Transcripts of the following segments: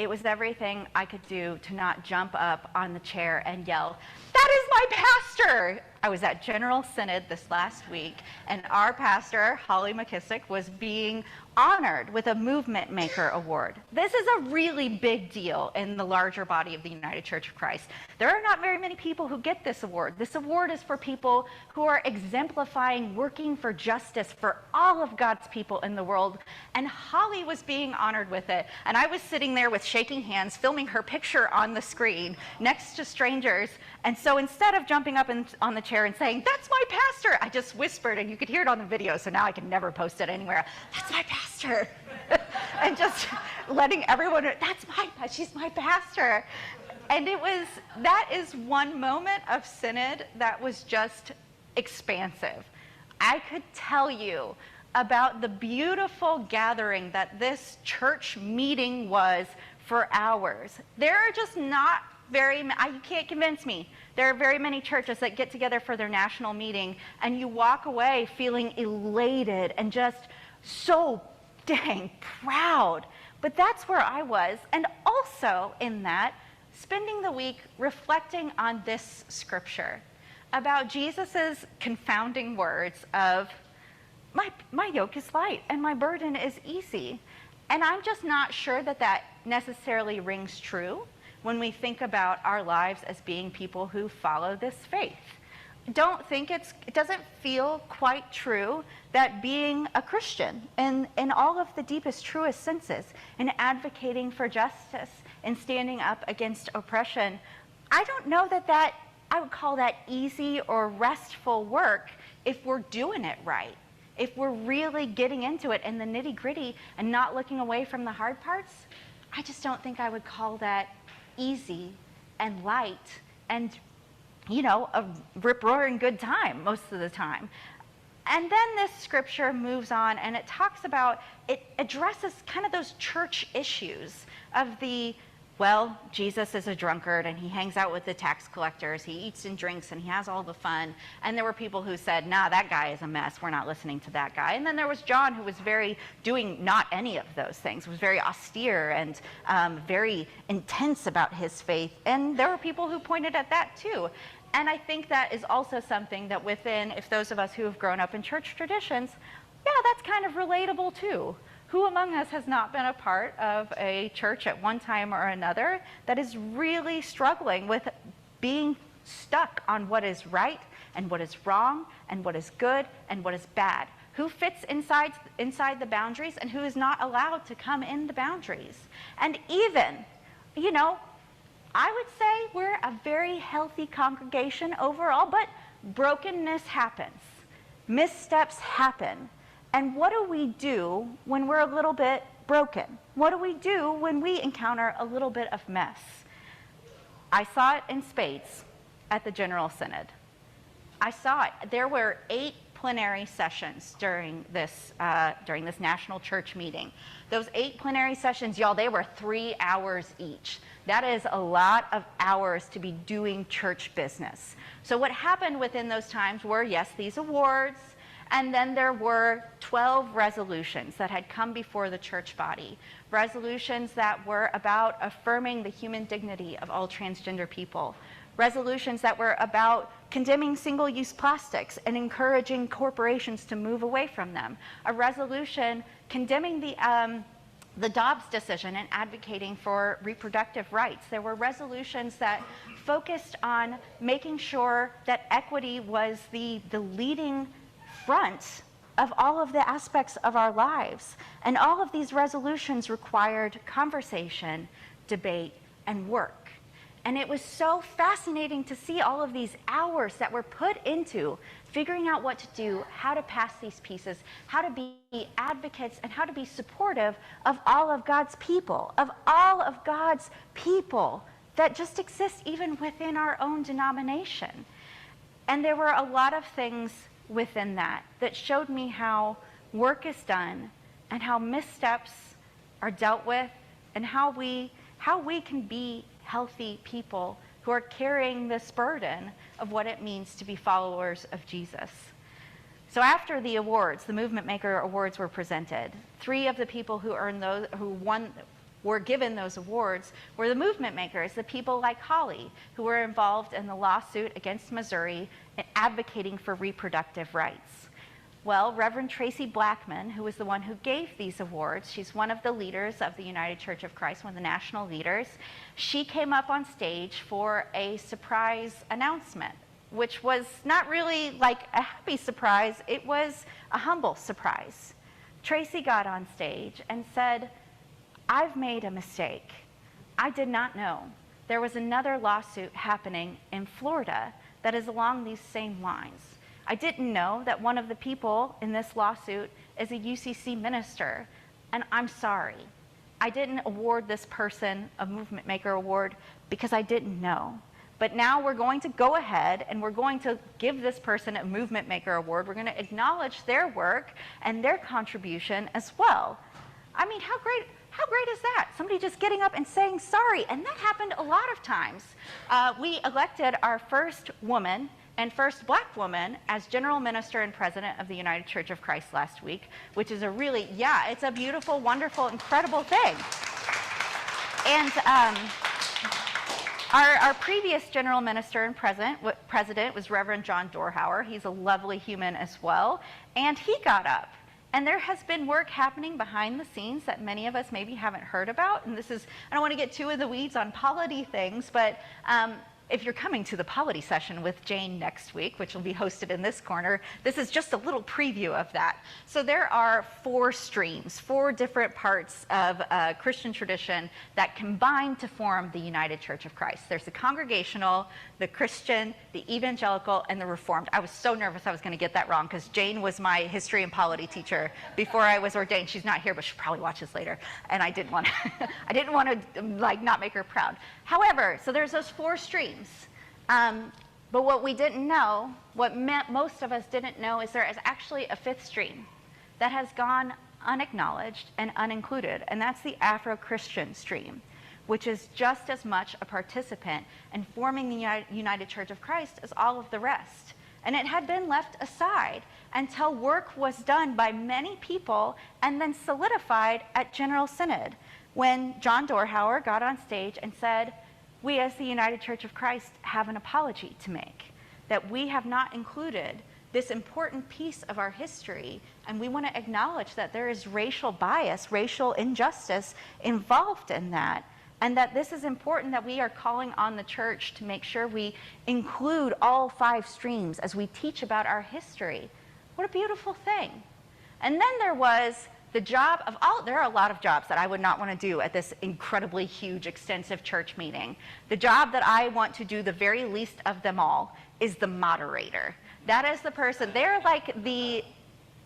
it was everything I could do to not jump up on the chair and yell, "That is my pastor!" I was at General Synod this last week, and our pastor, Holly McKissick, was being honored with a Movement Maker Award. This is a really big deal in the larger body of the United Church of Christ. There are not very many people who get this award. This award is for people who are exemplifying working for justice for all of God's people in the world, and Holly was being honored with it. And I was sitting there with shaking hands, filming her picture on the screen next to strangers. And so instead of jumping up on the chair and saying, "That's my pastor," I just whispered, and you could hear it on the video, so now I can never post it anywhere. "That's my pastor." And just letting everyone know, she's my pastor. And that is one moment of Synod that was just expansive. I could tell you about the beautiful gathering that this church meeting was for hours. There are just not you can't convince me. There are very many churches that get together for their national meeting, and you walk away feeling elated and just so dang proud. But that's where I was. And also in that, spending the week reflecting on this scripture about Jesus's confounding words of, my yoke is light and my burden is easy. And I'm just not sure that necessarily rings true when we think about our lives as being people who follow this faith. It doesn't feel quite true that being a Christian in all of the deepest, truest senses, and advocating for justice and standing up against oppression, I don't know that I would call that easy or restful work if we're doing it right. If we're really getting into it in the nitty-gritty and not looking away from the hard parts, I just don't think I would call that easy and light and, a rip-roaring good time most of the time. And then this scripture moves on, and it addresses kind of those church issues of Jesus is a drunkard and he hangs out with the tax collectors, he eats and drinks and he has all the fun. And there were people who said, "Nah, that guy is a mess, we're not listening to that guy." And then there was John, who was doing not any of those things, was very austere and very intense about his faith. And there were people who pointed at that too. And I think that is also something that if those of us who have grown up in church traditions, that's kind of relatable too. Who among us has not been a part of a church at one time or another that is really struggling with being stuck on what is right and what is wrong and what is good and what is bad? Who fits inside the boundaries and who is not allowed to come in the boundaries? And even, I would say we're a very healthy congregation overall, but brokenness happens. Missteps happen. And what do we do when we're a little bit broken? What do we do when we encounter a little bit of mess? I saw it in spades at the General Synod. I saw it. There were 8 plenary sessions during this national church meeting. Those 8 plenary sessions, y'all, they were 3 hours each. That is a lot of hours to be doing church business. So what happened within those times were, yes, these awards, and then there were 12 resolutions that had come before the church body. Resolutions that were about affirming the human dignity of all transgender people. Resolutions that were about condemning single-use plastics and encouraging corporations to move away from them. A resolution condemning the Dobbs decision and advocating for reproductive rights. There were resolutions that focused on making sure that equity was the leading front of all of the aspects of our lives. And all of these resolutions required conversation, debate, and work. And it was so fascinating to see all of these hours that were put into figuring out what to do, how to pass these pieces, how to be advocates, and how to be supportive of all of God's people, that just exist even within our own denomination. And there were a lot of things within that showed me how work is done and how missteps are dealt with and how we can be healthy people who are carrying this burden of what it means to be followers of Jesus. So after the Movement Maker Awards were presented, 3 of the people who won were given those awards were the movement makers, the people like Holly, who were involved in the lawsuit against Missouri and advocating for reproductive rights. Well, Reverend Tracy Blackman, who was the one who gave these awards, she's one of the leaders of the United Church of Christ, one of the national leaders, she came up on stage for a surprise announcement, which was not really like a happy surprise, it was a humble surprise. Tracy got on stage and said, "I've made a mistake. I did not know there was another lawsuit happening in Florida that is along these same lines. I didn't know that one of the people in this lawsuit is a UCC minister, and I'm sorry. I didn't award this person a Movement Maker Award because I didn't know. But now we're going to go ahead and we're going to give this person a Movement Maker Award. We're going to acknowledge their work and their contribution as well." I mean, how great is that? Somebody just getting up and saying sorry. And that happened a lot of times. We elected our first woman and first black woman as general minister and president of the United Church of Christ last week, which is a really, it's a beautiful, wonderful, incredible thing. And our previous general minister and president was Reverend John Dorhauer. He's a lovely human as well. And he got up. And there has been work happening behind the scenes that many of us maybe haven't heard about. And this is, I don't want to get too in the weeds on polity things, but if you're coming to the polity session with Jane next week, which will be hosted in this corner, this is just a little preview of that. So there are 4 streams, 4 different parts of Christian tradition that combine to form the United Church of Christ. There's the congregational, the Christian, the evangelical, and the Reformed. I was so nervous I was going to get that wrong because Jane was my history and polity teacher before I was ordained. She's not here, but she'll probably watch this later. And I didn't want to, like not make her proud. However, so there's those 4 streams. But what we didn't know, what most of us didn't know, is there is actually a 5th stream that has gone unacknowledged and unincluded, and that's the Afro-Christian stream, which is just as much a participant in forming the United Church of Christ as all of the rest. And it had been left aside until work was done by many people and then solidified at General Synod, when John Dorhauer got on stage and said, "We as the United Church of Christ have an apology to make, that we have not included this important piece of our history, and we want to acknowledge that there is racial bias, racial injustice involved in that, and that this is important that we are calling on the church to make sure we include all 5 streams as we teach about our history." What a beautiful thing. And then there was the job of there are a lot of jobs that I would not want to do at this incredibly huge, extensive church meeting. The job that I want to do the very least of them all is the moderator. That is the person, they're like the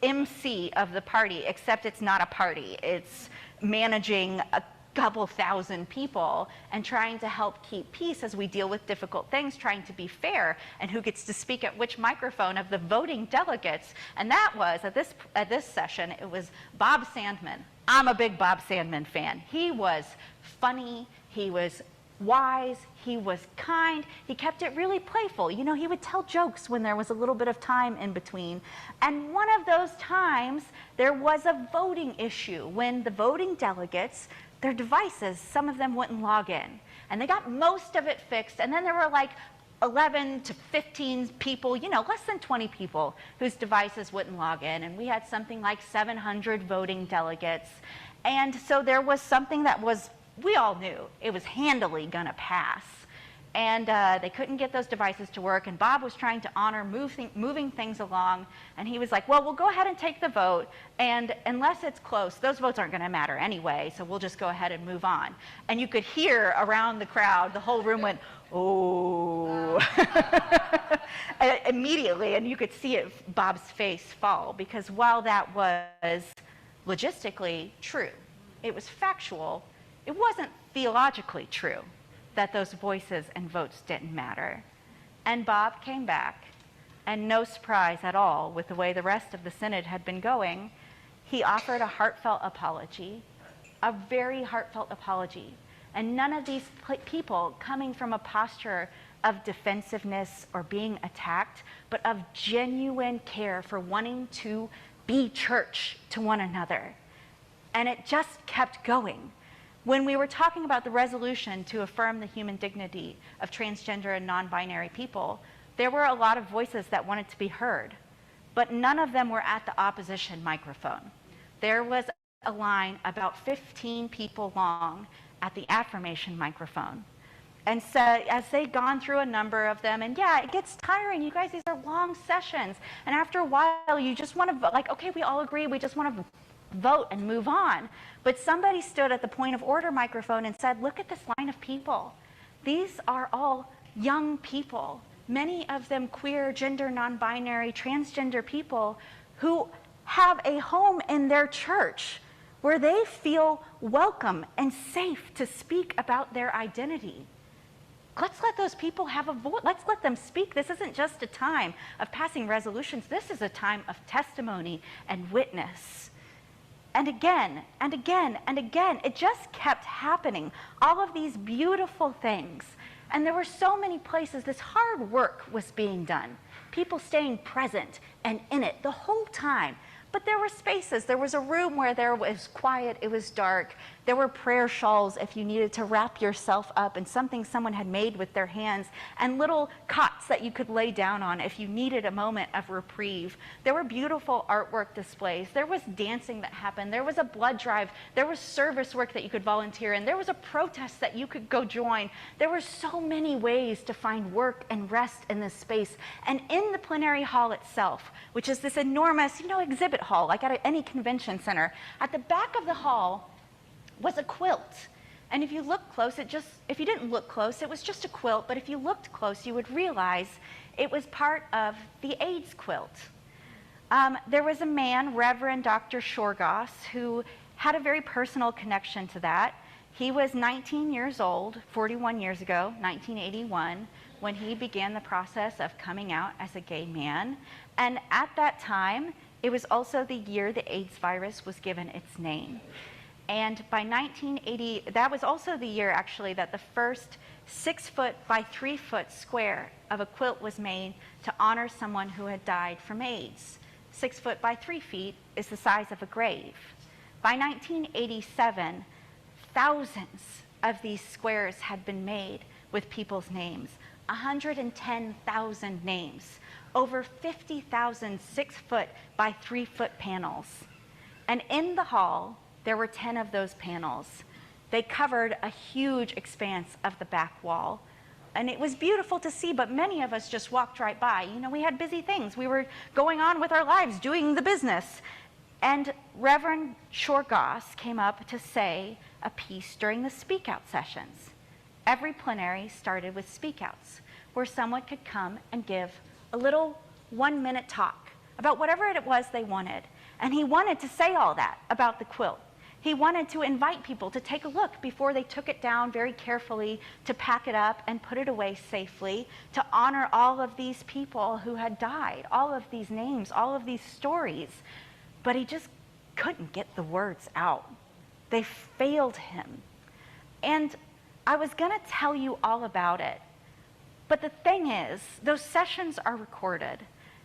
MC of the party, except it's not a party. It's managing a couple thousand people and trying to help keep peace as we deal with difficult things, trying to be fair, and who gets to speak at which microphone of the voting delegates. And that was, at this session, it was Bob Sandman. I'm a big Bob Sandman fan. He was funny, he was wise, he was kind, he kept it really playful. You know, he would tell jokes when there was a little bit of time in between. And one of those times, there was a voting issue when the voting delegates, their devices, some of them wouldn't log in. And they got most of it fixed, and then there were like 11 to 15 people, you know, less than 20 people whose devices wouldn't log in, and we had something like 700 voting delegates. And so there was something that was, we all knew, it was handily gonna pass. And they couldn't get those devices to work, and Bob was trying to honor moving things along, and he was like, well, we'll go ahead and take the vote, and unless it's close, those votes aren't gonna matter anyway, so we'll just go ahead and move on. And you could hear around the crowd, the whole room went, oh, immediately, and you could see Bob's face fall, because while that was logistically true, it was factual, it wasn't theologically true that those voices and votes didn't matter. And Bob came back, and no surprise at all with the way the rest of the synod had been going, he offered a heartfelt apology, a very heartfelt apology. And none of these people coming from a posture of defensiveness or being attacked, but of genuine care for wanting to be church to one another. And it just kept going. When we were talking about the resolution to affirm the human dignity of transgender and non-binary people, there were a lot of voices that wanted to be heard, but none of them were at the opposition microphone. There was a line about 15 people long at the affirmation microphone. And so as they'd gone through a number of them, and yeah, it gets tiring, you guys, these are long sessions. And after a while, you just want to vote, like, okay, we all agree, we just want to vote and move on. But somebody stood at the point of order microphone and said, look at this line of people. These are all young people, many of them queer, gender, non-binary, transgender people who have a home in their church where they feel welcome and safe to speak about their identity. Let's let those people have a voice. Let's let them speak. This isn't just a time of passing resolutions. This is a time of testimony and witness. And again, and again, and again, it just kept happening. All of these beautiful things. And there were so many places this hard work was being done. People staying present and in it the whole time. But there were spaces. There was a room where there was quiet, it was dark. There were prayer shawls if you needed to wrap yourself up in something someone had made with their hands, and little cots that you could lay down on if you needed a moment of reprieve. There were beautiful artwork displays. There was dancing that happened. There was a blood drive. There was service work that you could volunteer in. There was a protest that you could go join. There were so many ways to find work and rest in this space. And in the plenary hall itself, which is this enormous, exhibit hall, like at any convention center, at the back of the hall was a quilt. And if you look close, if you didn't look close, it was just a quilt, but if you looked close, you would realize it was part of the AIDS quilt. There was a man, Reverend Dr. Shorgoss, who had a very personal connection to that. He was 19 years old, 41 years ago, 1981, when he began the process of coming out as a gay man. And at that time, it was also the year the AIDS virus was given its name. And by 1980, that was also the year actually that the first 6-foot by 3-foot square of a quilt was made to honor someone who had died from AIDS. 6 foot by 3 feet is the size of a grave. By 1987, thousands of these squares had been made with people's names, 110,000 names, over 50,000 6-foot by 3-foot panels. And in the hall, there were 10 of those panels. They covered a huge expanse of the back wall. And it was beautiful to see, but many of us just walked right by. We had busy things. We were going on with our lives, doing the business. And Reverend Shorgoss came up to say a piece during the speak out sessions. Every plenary started with speak outs, where someone could come and give a little 1-minute talk about whatever it was they wanted. And he wanted to say all that about the quilt. He wanted to invite people to take a look before they took it down very carefully, to pack it up and put it away safely, to honor all of these people who had died, all of these names, all of these stories. But he just couldn't get the words out. They failed him. And I was going to tell you all about it. But the thing is, those sessions are recorded.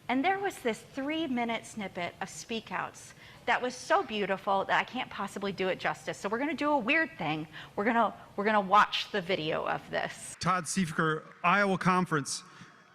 And there was this 3-minute snippet of speak outs that was so beautiful that I can't possibly do it justice. So we're going to do a weird thing. We're going to watch the video of this. Todd Siefer, Iowa Conference.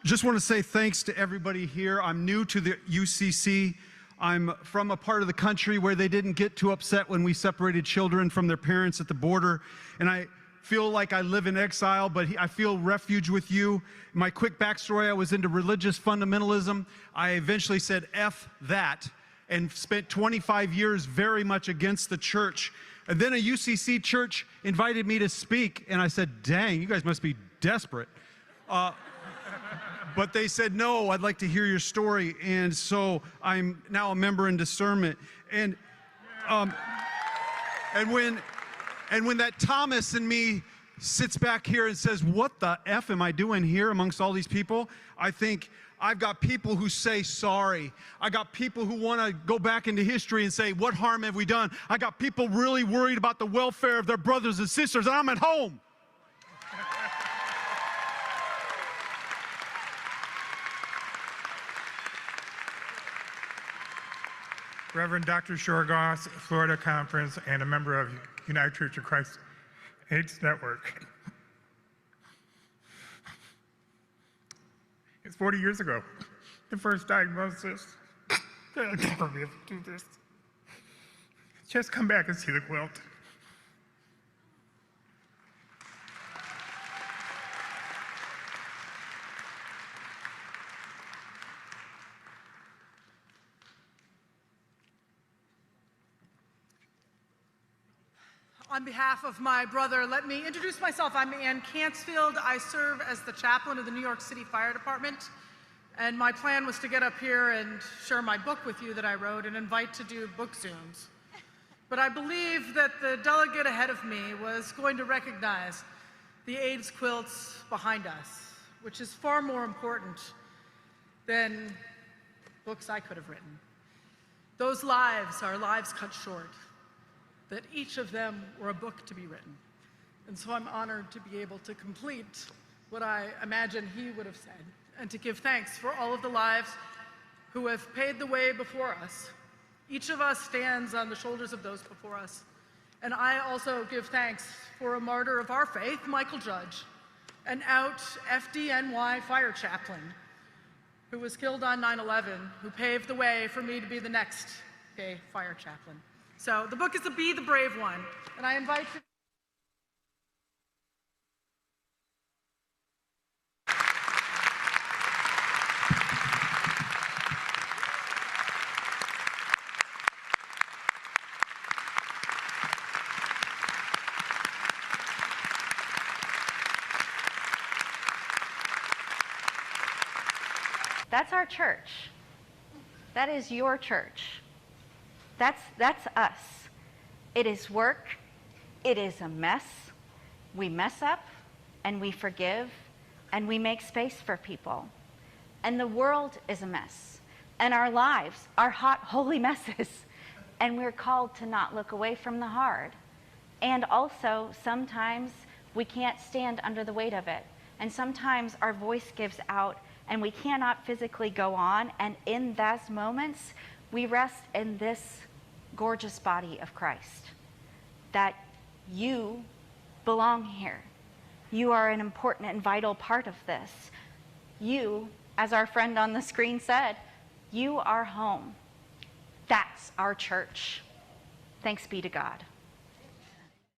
Just want to say thanks to everybody here. I'm new to the UCC. I'm from a part of the country where they didn't get too upset when we separated children from their parents at the border. And I feel like I live in exile, but I feel refuge with you. My quick backstory, I was into religious fundamentalism. I eventually said, F that, and spent 25 years very much against the church. And then a UCC church invited me to speak, and I said, dang, you guys must be desperate. But they said, no, I'd like to hear your story. And so I'm now a member in discernment. And when that Thomas in me sits back here and says, what the F am I doing here amongst all these people? I think I've got people who say sorry. I got people who want to go back into history and say, what harm have we done? I got people really worried about the welfare of their brothers and sisters, and I'm at home. Reverend Dr. Shorgoss, Florida Conference, and a member of United Church of Christ AIDS Network. It's 40 years ago, the first diagnosis. I'll never be able to do this. Just come back and see the quilt. On behalf of my brother, let me introduce myself. I'm Ann Cansfield. I serve as the chaplain of the New York City Fire Department. And my plan was to get up here and share my book with you that I wrote and invite to do book Zooms. But I believe that the delegate ahead of me was going to recognize the AIDS quilts behind us, which is far more important than books I could have written. Those lives are lives cut short, that each of them were a book to be written. And so I'm honored to be able to complete what I imagine he would have said, and to give thanks for all of the lives who have paved the way before us. Each of us stands on the shoulders of those before us. And I also give thanks for a martyr of our faith, Michael Judge, an out FDNY fire chaplain who was killed on 9/11, who paved the way for me to be the next gay fire chaplain. So the book is Be the Brave One, and I invite you. That's our church. That is your church. That's us. It is work. It is a mess. We mess up and we forgive and we make space for people. And the world is a mess. And our lives are hot, holy messes. And we're called to not look away from the hard. And also, sometimes we can't stand under the weight of it. And sometimes our voice gives out and we cannot physically go on. And in those moments, we rest in this gorgeous body of Christ, that you belong here. You are an important and vital part of this. You, as our friend on the screen said, you are home. That's our church. Thanks be to God.